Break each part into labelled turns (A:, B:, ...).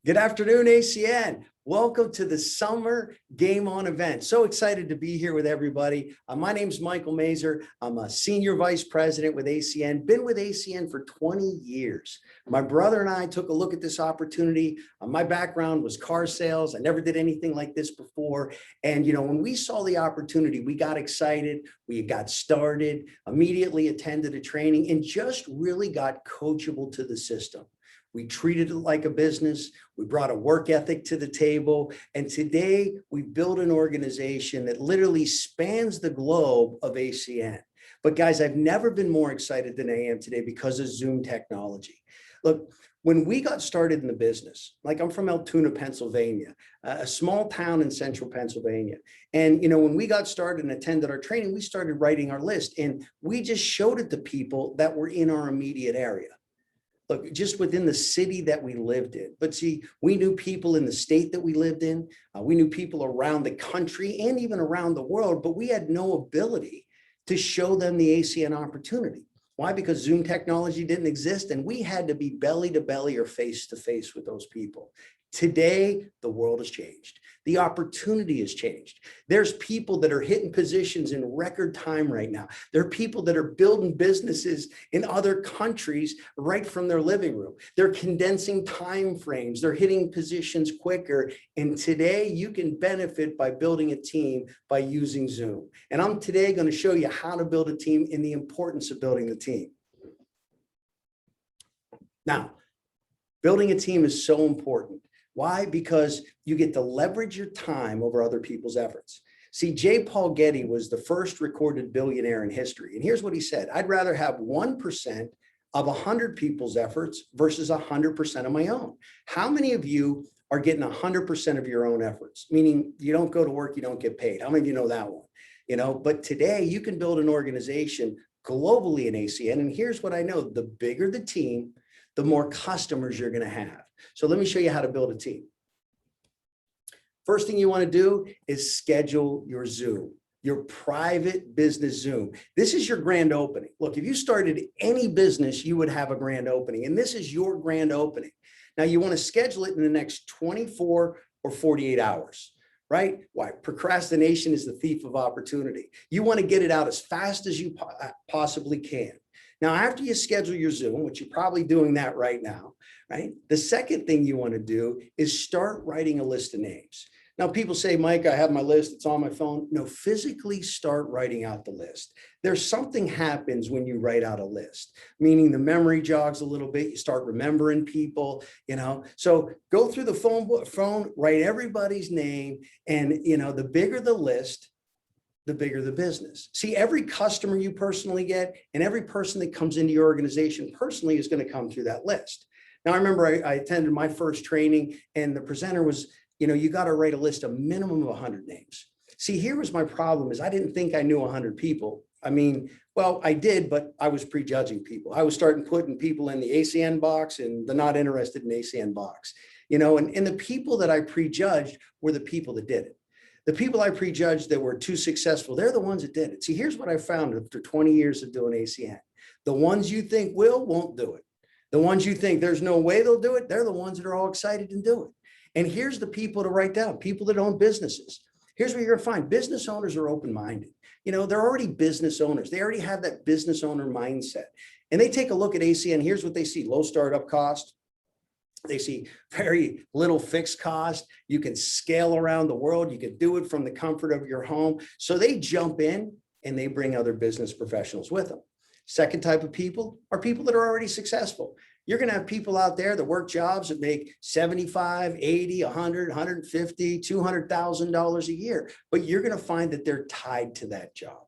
A: Good afternoon, ACN. Welcome to the Summer Game On event. So excited to be here with everybody. My name is Michael MASER. I'm a Senior Vice President with ACN, been with ACN for 20 years. My brother and I took a look at this opportunity. My background was car sales. I never did anything like this before. And, when we saw the opportunity, we got excited. We got started, immediately attended a training, and just really got coachable to the system. We treated it like a business. We brought a work ethic to the table. And today we built an organization that literally spans the globe of ACN. But guys, I've never been more excited than I am today because of Zoom technology. Look, when we got started in the business, like I'm from Altoona, Pennsylvania, a small town in central Pennsylvania. And, when we got started and attended our training, we started writing our list and we just showed it to people that were in our immediate area. Look, just within the city that we lived in. But see, we knew people in the state that we lived in. We knew people around the country and even around the world, but we had no ability to show them the ACN opportunity. Why? Because Zoom technology didn't exist and we had to be belly to belly or face to face with those people. Today, the world has changed. The opportunity has changed. There's people that are hitting positions in record time right now. There are people that are building businesses in other countries right from their living room. They're condensing time frames. They're hitting positions quicker. And today you can benefit by building a team by using Zoom. And I'm today going to show you how to build a team and the importance of building the team. Now, building a team is so important. Why? Because you get to leverage your time over other people's efforts. See, J. Paul Getty was the first recorded billionaire in history. And here's what he said: I'd rather have 1% of 100 people's efforts versus 100% of my own. How many of you are getting 100% of your own efforts? Meaning you don't go to work, you don't get paid. How many of you know that one? But today you can build an organization globally in ACN. And here's what I know: the bigger the team, the more customers you're going to have. So let me show you how to build a team. First thing you want to do is schedule your Zoom, your private business Zoom. This is your grand opening. Look, if you started any business, you would have a grand opening, and this is your grand opening. Now you want to schedule it in the next 24 or 48 hours, right? Why? Procrastination is the thief of opportunity. You want to get it out as fast as you possibly can. Now, after you schedule your Zoom, which you're probably doing that right now, right? The second thing you want to do is start writing a list of names. Now, people say, Mike, I have my list, it's on my phone. No, physically start writing out the list. There's something happens when you write out a list, meaning the memory jogs a little bit, you start remembering people, So go through the phone, write everybody's name, and, the bigger the list, the bigger the business. See, every customer you personally get and every person that comes into your organization personally is going to come through that list. Now, I remember I attended my first training and the presenter was, you got to write a list, a minimum of 100 names. See, here was my problem is I didn't think I knew 100 people. I mean, well, I did, but I was prejudging people. I was starting putting people in the ACN box and the not interested in ACN box, and the people that I prejudged were the people that did it. The people I prejudged that were too successful, they're the ones that did it. See, here's what I found after 20 years of doing ACN. The ones you think won't do it. The ones you think there's no way they'll do it, they're the ones that are all excited and do it. And here's the people to write down, people that own businesses. Here's what you're gonna find. Business owners are open-minded. They're already business owners. They already have that business owner mindset. And they take a look at ACN, here's what they see: low startup cost. They see very little fixed cost. You can scale around the world. You can do it from the comfort of your home. So they jump in and they bring other business professionals with them. Second type of people are people that are already successful. You're going to have people out there that work jobs that make $75, $80, $100, $150, $200,000 a year, but you're going to find that they're tied to that job.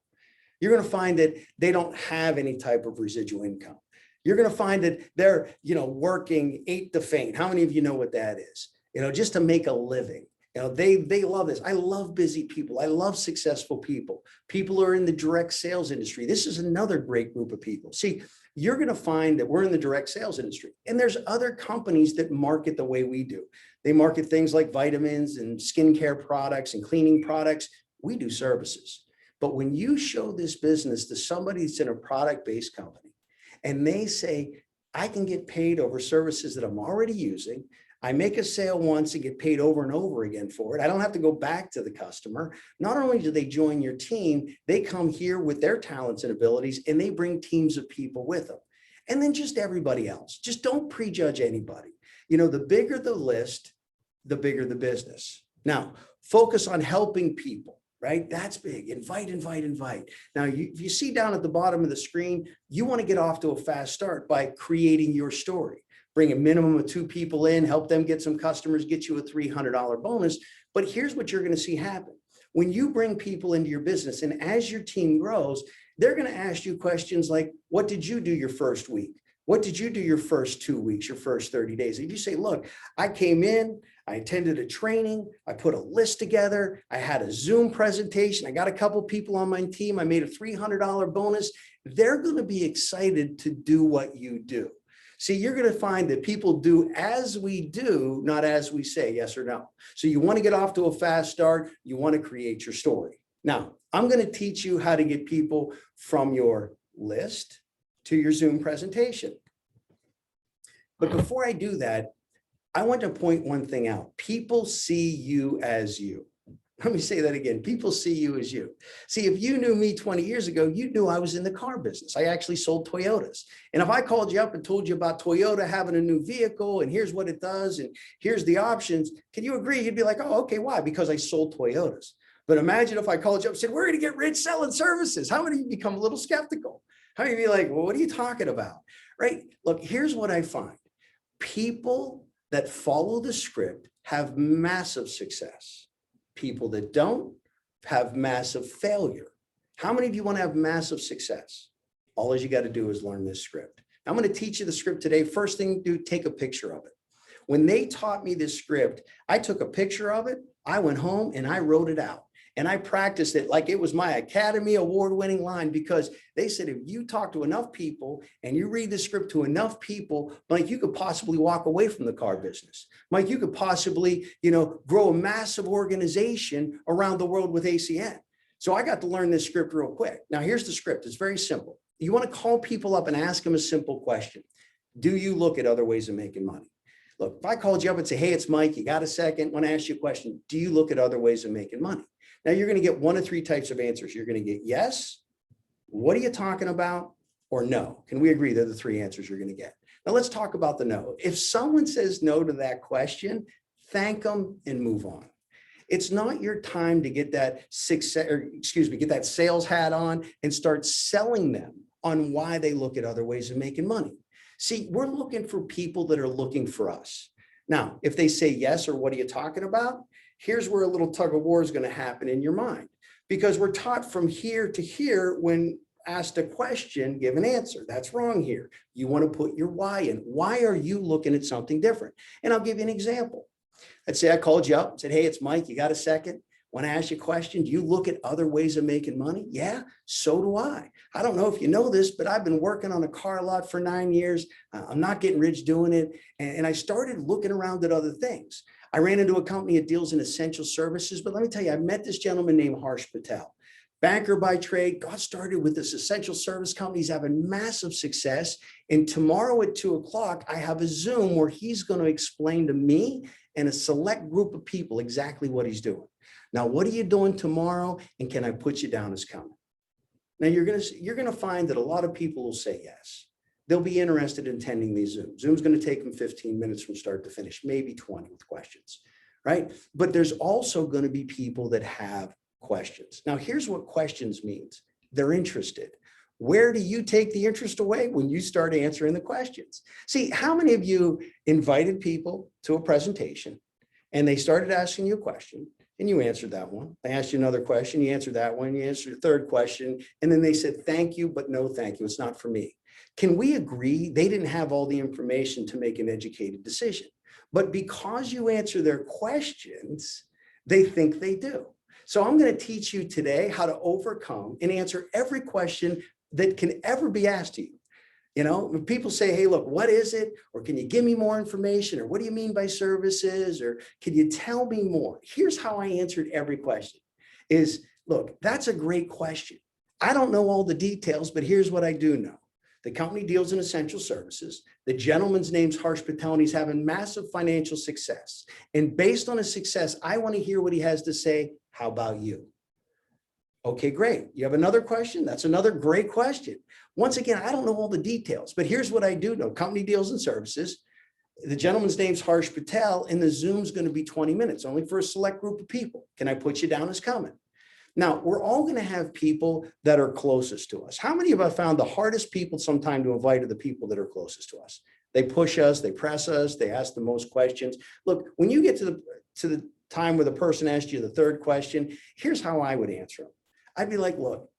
A: You're going to find that they don't have any type of residual income. You're going to find that they're, working 8 to faint. How many of you know what that is? Just to make a living. They love this. I love busy people. I love successful people. People who are in the direct sales industry. This is another great group of people. See, you're going to find that we're in the direct sales industry, and there's other companies that market the way we do. They market things like vitamins and skincare products and cleaning products. We do services. But when you show this business to somebody that's in a product-based company, and they say, I can get paid over services that I'm already using, I make a sale once and get paid over and over again for it. I don't have to go back to the customer. Not only do they join your team, they come here with their talents and abilities, and they bring teams of people with them. And then just everybody else. Just don't prejudge anybody. You know, the bigger the list, the bigger the business. Now, focus on helping people, right? That's big. Invite, invite, invite. Now, if you see down at the bottom of the screen, you want to get off to a fast start by creating your story. Bring a minimum of 2 people in, help them get some customers, get you a $300 bonus. But here's what you're going to see happen. When you bring people into your business, and as your team grows, they're going to ask you questions like, what did you do your first week? What did you do your first 2 weeks, your first 30 days? If you say, look, I came in, I attended a training, I put a list together, I had a Zoom presentation, I got a couple people on my team, I made a $300 bonus, they're going to be excited to do what you do. See, you're going to find that people do as we do, not as we say, yes or no. So you want to get off to a fast start. You want to create your story. Now, I'm going to teach you how to get people from your list to your Zoom presentation. But before I do that, I want to point one thing out. People see you as you. Let me say that again. People see you as you. See, if you knew me 20 years ago, you knew I was in the car business. I actually sold Toyotas. And if I called you up and told you about Toyota having a new vehicle and here's what it does and here's the options, can you agree? You'd be like, oh, okay, why? Because I sold Toyotas. But imagine if I called you up and said, we're going to get rich selling services. How many of you become a little skeptical? How many of you be like, well, what are you talking about? Right? Look, here's what I find. People that follow the script have massive success. People that don't have massive failure. How many of you want to have massive success? All you got to do is learn this script. I'm going to teach you the script today. First thing, do take a picture of it. When they taught me this script, I took a picture of it. I went home and I wrote it out. And I practiced it like it was my Academy Award-winning line, because they said, if you talk to enough people and you read the script to enough people, Mike, you could possibly walk away from the car business. Mike, you could possibly, grow a massive organization around the world with ACN. So I got to learn this script real quick. Now, here's the script. It's very simple. You want to call people up and ask them a simple question. Do you look at other ways of making money? Look, if I called you up and say, hey, it's Mike, you got a second? I want to ask you a question. Do you look at other ways of making money? Now, you're going to get 1 of 3 types of answers. You're going to get yes, what are you talking about, or no. Can we agree they're the 3 answers you're going to get? Now, let's talk about the no. If someone says no to that question, thank them and move on. It's not your time to get that get that sales hat on and start selling them on why they look at other ways of making money. See, we're looking for people that are looking for us. Now, if they say yes, or what are you talking about? Here's where a little tug of war is going to happen in your mind, because we're taught from here to here when asked a question, give an answer. That's wrong here. You want to put your why in. Why are you looking at something different? And I'll give you an example. Let's say I called you up and said, hey, it's Mike. You got a second? Want to ask you a question? Do you look at other ways of making money? Yeah, so do I. I don't know if you know this, but I've been working on a car lot for 9 years. I'm not getting rich doing it. And I started looking around at other things. I ran into a company that deals in essential services, but let me tell you, I met this gentleman named Harsh Patel, banker by trade, got started with this essential service company. He's having massive success. And tomorrow at 2 o'clock, I have a Zoom where he's going to explain to me and a select group of people exactly what he's doing. Now, what are you doing tomorrow? And can I put you down as coming? Now, you're going to find that a lot of people will say yes. They'll be interested in attending these Zooms. Zoom's going to take them 15 minutes from start to finish, maybe 20 with questions, right? But there's also going to be people that have questions. Now, here's what questions means. They're interested. Where do you take the interest away? When you start answering the questions. See, how many of you invited people to a presentation and they started asking you a question and you answered that one? They asked you another question, you answered that one, you answered a third question, and then they said, thank you, but no thank you, it's not for me. Can we agree they didn't have all the information to make an educated decision? But because you answer their questions, they think they do. So I'm going to teach you today how to overcome and answer every question that can ever be asked to you. When people say, hey, look, what is it? Or can you give me more information? Or what do you mean by services? Or can you tell me more? Here's how I answered every question is, look, that's a great question. I don't know all the details, but here's what I do know. The company deals in essential services. The gentleman's name's Harsh Patel, and he's having massive financial success. And based on his success, I want to hear what he has to say. How about you? Okay, great. You have another question? That's another great question. Once again, I don't know all the details, but here's what I do know. Company deals in services. The gentleman's name's Harsh Patel, and the Zoom's going to be 20 minutes, only for a select group of people. Can I put you down as coming? Now, we're all going to have people that are closest to us. How many of us found the hardest people sometime to invite are the people that are closest to us? They push us, they press us, they ask the most questions. Look, when you get to the time where the person asked you the third question, here's how I would answer them. I'd be like, look,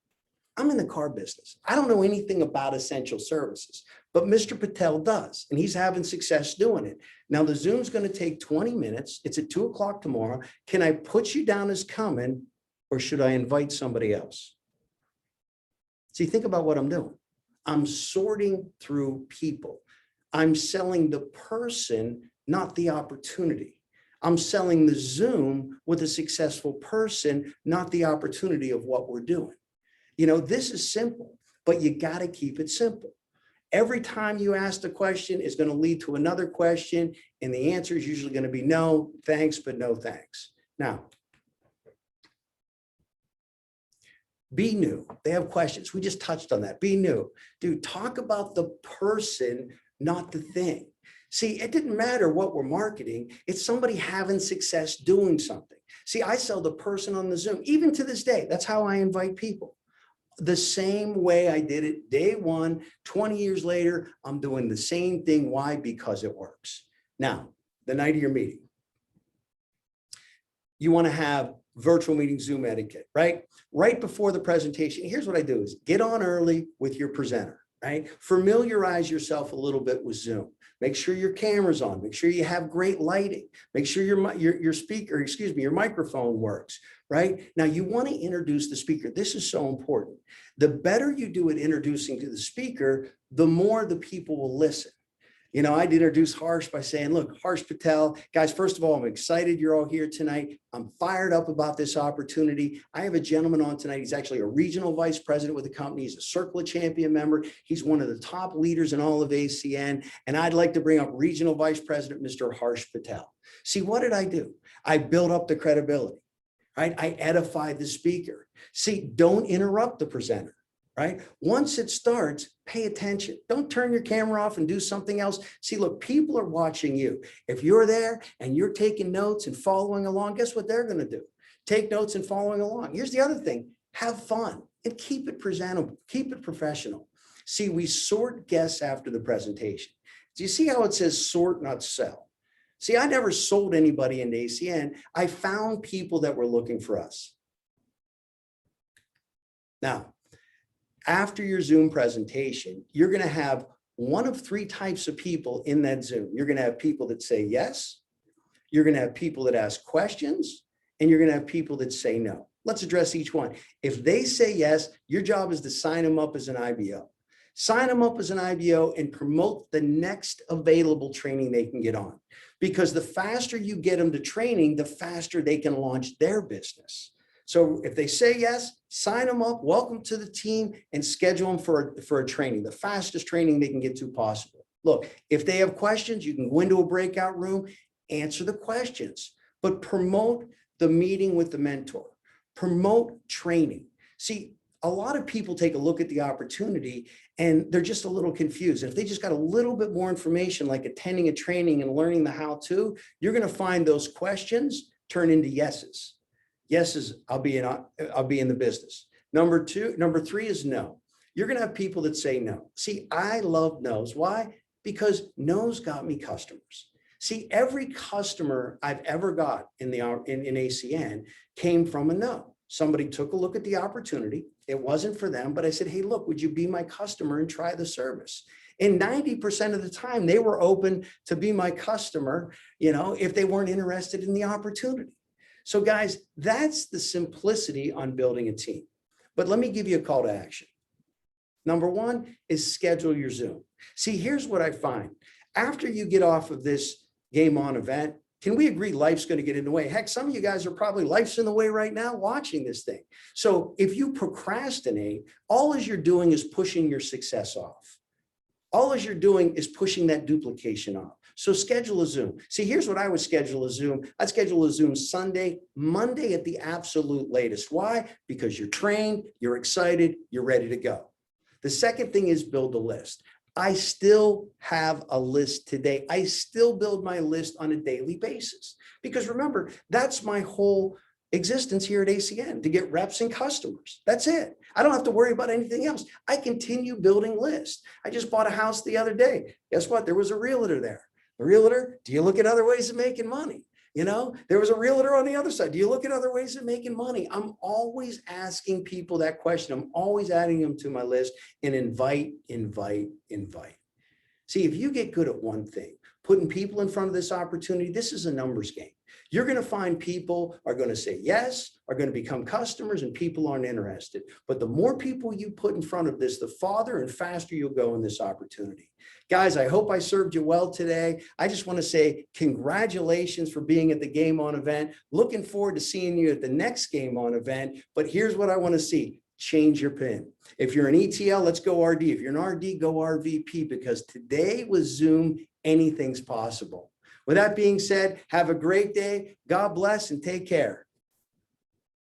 A: I'm in the car business. I don't know anything about essential services, but Mr. Patel does, and he's having success doing it. Now, the Zoom's going to take 20 minutes. It's at 2 o'clock tomorrow. Can I put you down as coming, or should I invite somebody else? See, think about what I'm doing. I'm sorting through people. I'm selling the person, not the opportunity. I'm selling the Zoom with a successful person, not the opportunity of what we're doing. You know, this is simple, but you got to keep it simple. Every time you ask the question is going to lead to another question, and the answer is usually going to be no, thanks, but no thanks. Now, be new. They have questions. We just touched on that. Be new. Dude, talk about the person, not the thing. See, it didn't matter what we're marketing. It's somebody having success doing something. See, I sell the person on the Zoom. Even to this day, that's how I invite people. The same way I did it day one, 20 years later, I'm doing the same thing. Why? Because it works. Now, the night of your meeting, you want to have virtual meeting Zoom etiquette, right? Right before the presentation, here's what I do is get on early with your presenter, right? Familiarize yourself a little bit with Zoom. Make sure your camera's on. Make sure you have great lighting. Make sure your speaker, excuse me, your microphone works, right? Now you want to introduce the speaker. This is so important. The better you do at introducing to the speaker, the more the people will listen. You know, I'd introduce Harsh by saying, look, Harsh Patel, guys, first of all, I'm excited you're all here tonight. I'm fired up about this opportunity. I have a gentleman on tonight. He's actually a regional vice president with the company. He's a Circle of Champion member. He's one of the top leaders in all of ACN. And I'd like to bring up regional vice president, Mr. Harsh Patel. See, what did I do? I built up the credibility, right? I edified the speaker. See, don't interrupt the presenter. Right? Once it starts, pay attention. Don't turn your camera off and do something else. See, look, people are watching you. If you're there and you're taking notes and following along, guess what they're going to do? Take notes and following along. Here's the other thing. Have fun and keep it presentable. Keep it professional. See, we sort guests after the presentation. Do you see how it says sort, not sell? See, I never sold anybody into ACN. I found people that were looking for us. Now, after your Zoom presentation, you're going to have one of three types of people in that Zoom. You're going to have people that say yes, you're going to have people that ask questions, and you're going to have people that say no. Let's address each one. If they say yes, your job is to sign them up as an IBO. Sign them up as an IBO and promote the next available training they can get on. Because the faster you get them to training, the faster they can launch their business. So if they say yes, sign them up, welcome to the team, and schedule them for a training, the fastest training they can get to possible. Look, if they have questions, you can go into a breakout room, answer the questions, but promote the meeting with the mentor, promote training. See, a lot of people take a look at the opportunity and they're just a little confused. And if they just got a little bit more information, like attending a training and learning the how-to, you're going to find those questions turn into yeses. Yeses, I'll be in the business. Number three is no. You're going to have people that say no. See, I love no's. Why? Because no's got me customers. See, every customer I've ever got in ACN came from a no. Somebody took a look at the opportunity. It wasn't for them, but I said, hey, look, would you be my customer and try the service? And 90% of the time, they were open to be my customer, you know, if they weren't interested in the opportunity. So guys, that's the simplicity on building a team. But let me give you a call to action. Number one is schedule your Zoom. See, here's what I find. After you get off of this Game On event, can we agree life's going to get in the way? Heck, some of you guys are probably life's in the way right now watching this thing. So if you procrastinate, all you're doing is pushing your success off. All you're doing is pushing that duplication off. So schedule a Zoom. See, here's what I would schedule a Zoom. I'd schedule a Zoom Sunday, Monday at the absolute latest. Why? Because you're trained, you're excited, you're ready to go. The second thing is build a list. I still have a list today. I still build my list on a daily basis because remember, that's my whole existence here at ACN, to get reps and customers. That's it. I don't have to worry about anything else. I continue building lists. I just bought a house the other day. Guess what? There was a realtor there. The realtor, do you look at other ways of making money? You know, there was a realtor on the other side. Do you look at other ways of making money? I'm always asking people that question. I'm always adding them to my list and invite. See, if you get good at one thing, putting people in front of this opportunity, this is a numbers game. You're going to find people are going to say yes, are going to become customers, and people aren't interested. But the more people you put in front of this, the farther and faster you'll go in this opportunity. Guys, I hope I served you well today. I just want to say congratulations for being at the Game On event. Looking forward to seeing you at the next Game On event. But here's what I want to see. Change your PIN. If you're an ETL, let's go RD. If you're an RD, go RVP, because today with Zoom, anything's possible. With that being said, have a great day. God bless and take care.